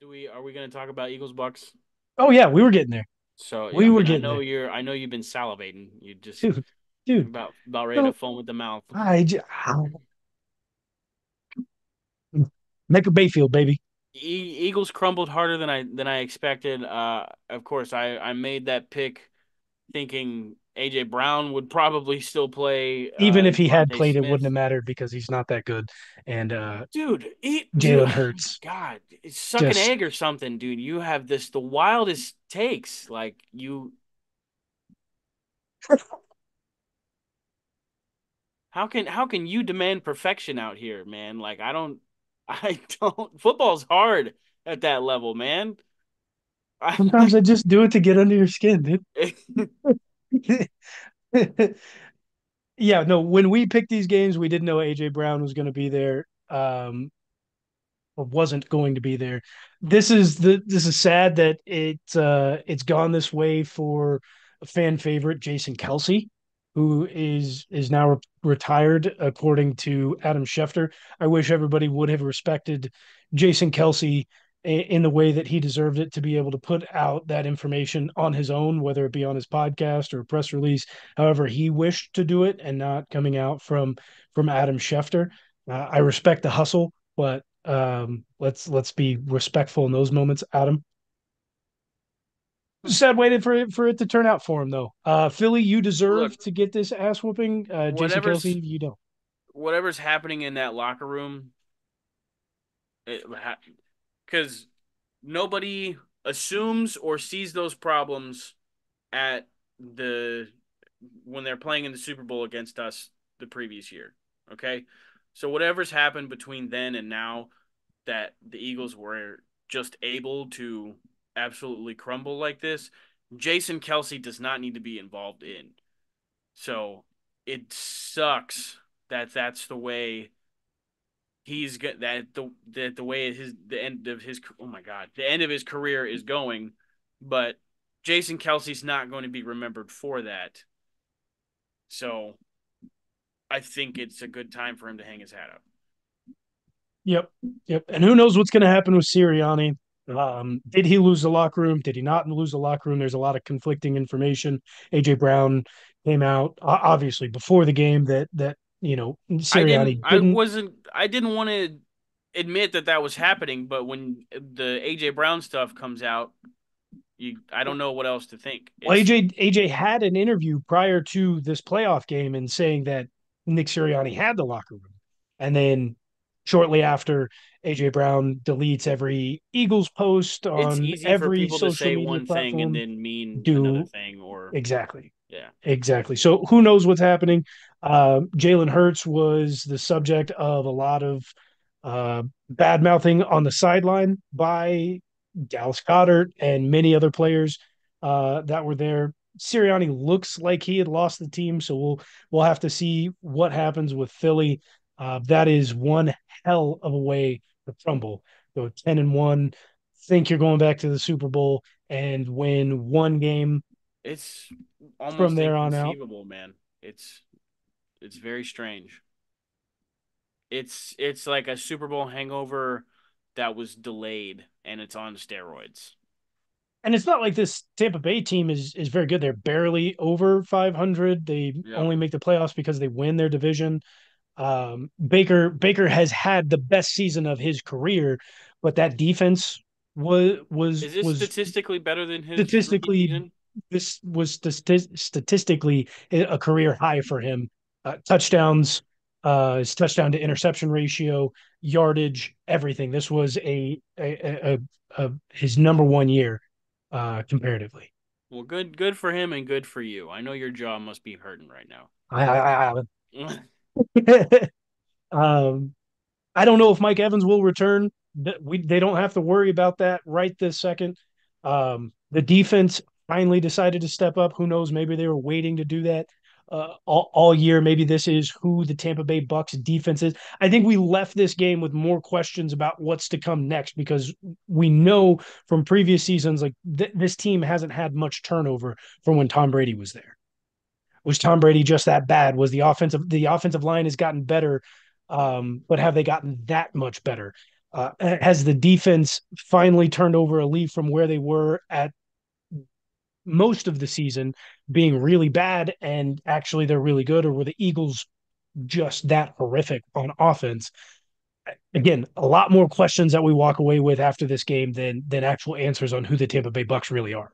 Do we are we going to talk about Eagles Bucks? Oh yeah, we were getting there. So We I were mean, getting there, I know you've been salivating. You just dude. Dude, about ready to so foam at the mouth. make a Mayfield, baby. Eagles crumbled harder than I expected. Of course, I made that pick thinking AJ Brown would probably still play. Even if he had Devontae played, it wouldn't Smith, have mattered because he's not that good. And dude, Jalen oh my Hurts God, suck an just egg or something, dude. You have the wildest takes. How can you demand perfection out here, man? Like I don't football's hard at that level, man. sometimes I just do it to get under your skin, dude. Yeah, no, when we picked these games, we didn't know AJ Brown was going to be there. Or wasn't going to be there. This is sad that it's gone this way for a fan favorite, Jason Kelsey, who is now retired according to Adam Schefter. I wish everybody would have respected Jason Kelsey in the way that he deserved it, to be able to put out that information on his own, whether it be on his podcast or a press release, however he wished to do it, and not coming out from Adam Schefter. I respect the hustle, but let's be respectful in those moments, Adam. Sad way for it to turn out for him, though. Philly, you Look, deserve to get this ass whooping. Jason Kelsey, whatever's you don't. whatever's happening in that locker room, because nobody assumes or sees those problems at the when they're playing in the Super Bowl against us the previous year. Okay, so whatever's happened between then and now, that the Eagles were just able to absolutely crumble like this, Jason Kelsey does not need to be involved in. So it sucks that that's the way he's got the way the end of his oh my God, the end of his career is going, but Jason Kelsey's not going to be remembered for that. So I think it's a good time for him to hang his hat up. Yep, yep. And who knows what's going to happen with Sirianni? Did he lose the locker room? Did he not lose the locker room? There's a lot of conflicting information. AJ Brown came out obviously before the game that Sirianni didn't. I didn't want to admit that that was happening, but when the AJ Brown stuff comes out, I don't know what else to think. Well, It's AJ had an interview prior to this playoff game and saying that Nick Sirianni had the locker room, and then shortly after, AJ Brown deletes every Eagles post it's on easy for every people to social say media one thing and platform. then mean another Do thing, or exactly. yeah. Exactly. So who knows what's happening? Jalen Hurts was the subject of a lot of bad mouthing on the sideline by Dallas Goddard and many other players that were there. Sirianni looks like he had lost the team, so we'll have to see what happens with Philly. That is one hell of a way to crumble. Go 10-1. Think you're going back to the Super Bowl and win one game It's from almost there on out. inconceivable, man. It's it's very strange. It's like a Super Bowl hangover that was delayed and it's on steroids. And it's not like this Tampa Bay team is very good. They're barely over 500. They Yep. only make the playoffs because they win their division. Baker has had the best season of his career, but that defense Is this was statistically better than his rookie statistically season? statistically a career high for him. Touchdowns, his touchdown to interception ratio, yardage, everything. This was his number one year comparatively. Well, good for him and good for you. I know your jaw must be hurting right now. I um, I don't know if Mike Evans will return. They don't have to worry about that right this second. The defense finally decided to step up. Who knows? Maybe they were waiting to do that all year. Maybe this is who the Tampa Bay Bucks defense is. I think we left this game with more questions about what's to come next, because we know from previous seasons, like this team hasn't had much turnover from when Tom Brady was there. Was Tom Brady just that bad? Was the offensive line has gotten better, but have they gotten that much better? Has the defense finally turned over a leaf from where they were at most of the season being really bad and actually they're really good, or were the Eagles just that horrific on offense? Again, a lot more questions that we walk away with after this game than actual answers on who the Tampa Bay Bucks really are.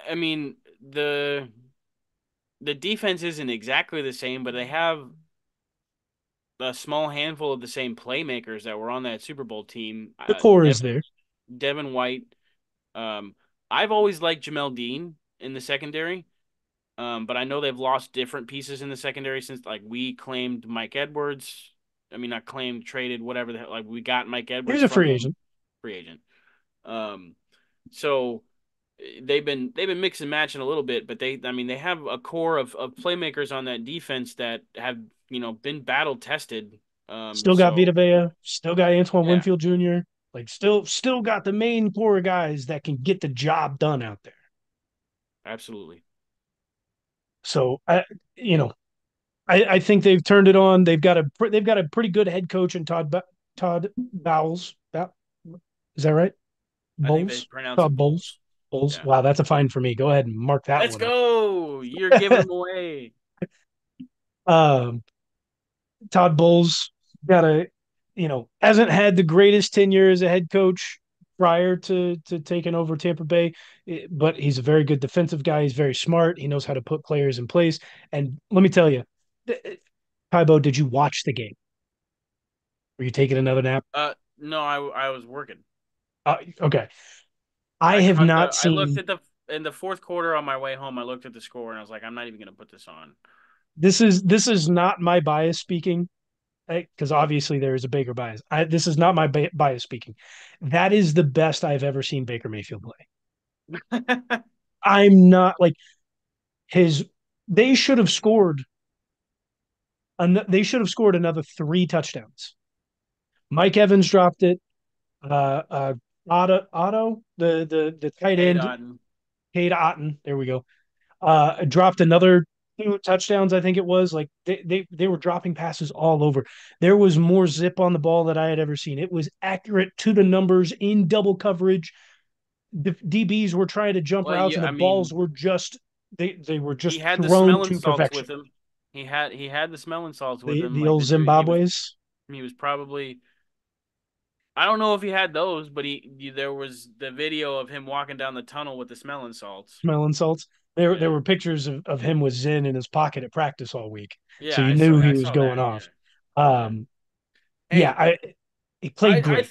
I mean, the defense isn't exactly the same, but they have a small handful of the same playmakers that were on that Super Bowl team. The core is there. Devin White. Um, I've always liked Jamel Dean in the secondary. But I know they've lost different pieces in the secondary since like we claimed Mike Edwards. I mean, not claimed, traded, whatever the hell. Like we got Mike He's Edwards a from free them, agent. free agent. Um, so they've been mix and matching a little bit, but I mean they have a core of playmakers on that defense that have been battle tested. Still got So Vita Vea, still got Antoine yeah, Winfield Jr. Like still got the main core guys that can get the job done out there. absolutely. So I think they've turned it on. They've got a pretty good head coach in Todd Bowles. Is that right? I think they Bowles? pronounce it Todd Bowles. Bulls. Bowles. Yeah. Wow, that's a fine for me. Go ahead and mark that Let's one up. go. You're giving them away. um, Todd Bowles hasn't had the greatest tenure as a head coach prior to taking over Tampa Bay, but he's a very good defensive guy. He's very smart. He knows how to put players in place. And let me tell you, Tybo, did you watch the game? Were you taking another nap? No, I was working. Okay. I I have caught not the I looked seen at the in the fourth quarter on my way home. I looked at the score and I was like, I'm not even gonna put this on. this is not my bias speaking, because obviously there is a Baker bias. This is not my bias speaking. That is the best I've ever seen Baker Mayfield play. I'm not like his. They should have scored. They should have scored another 3 touchdowns. Mike Evans dropped it. Otto, the tight Hey, end, Dotton. Cade Otton. There we go. Dropped another 2 touchdowns. I think it was like they were dropping passes all over. There was more zip on the ball that I had ever seen. It was accurate to the numbers in double coverage. The DBs were trying to jump Well, routes, yeah, and the I balls mean, were they were he just had the thrown smelling to salts perfection. with him. He had the smelling salts with him. The Like old the dude, Zimbabwe's he was probably. I don't know if he had those, but there was the video of him walking down the tunnel with the smelling salts. smelling salts. There Yeah, were pictures of him with Zen in his pocket at practice all week, so yeah, you I saw knew he I was saw going that. Yeah, off. yeah. Yeah, Hey, he played I great.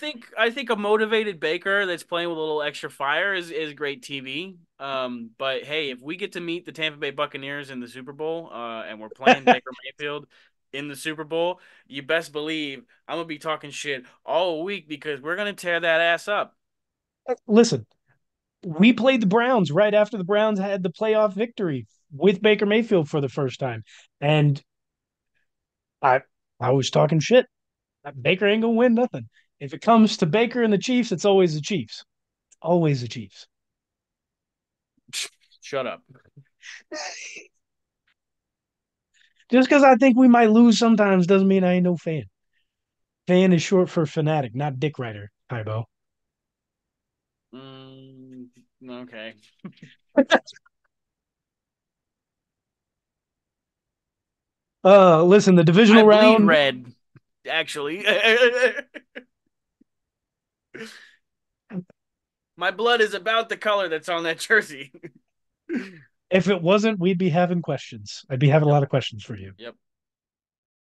think a motivated Baker that's playing with a little extra fire is great TV. But hey, if we get to meet the Tampa Bay Buccaneers in the Super Bowl, and we're playing Baker Mayfield in the Super Bowl, you best believe I'm gonna be talking shit all week because we're gonna tear that ass up. Listen, we played the Browns right after the Browns had the playoff victory with Baker Mayfield for the first time, and I I was talking shit. Baker ain't gonna win nothing. If it comes to Baker and the Chiefs, it's always the Chiefs. Always the Chiefs. Shut up. Just because I think we might lose sometimes doesn't mean I ain't no fan. Fan is short for fanatic, not dick writer, Tybo. Mm, okay. Listen, the I divisional bleed round, red, actually. My blood is about the color that's on that jersey. if it wasn't, we'd be having questions. I'd be having a Yep. lot of questions for you. Yep.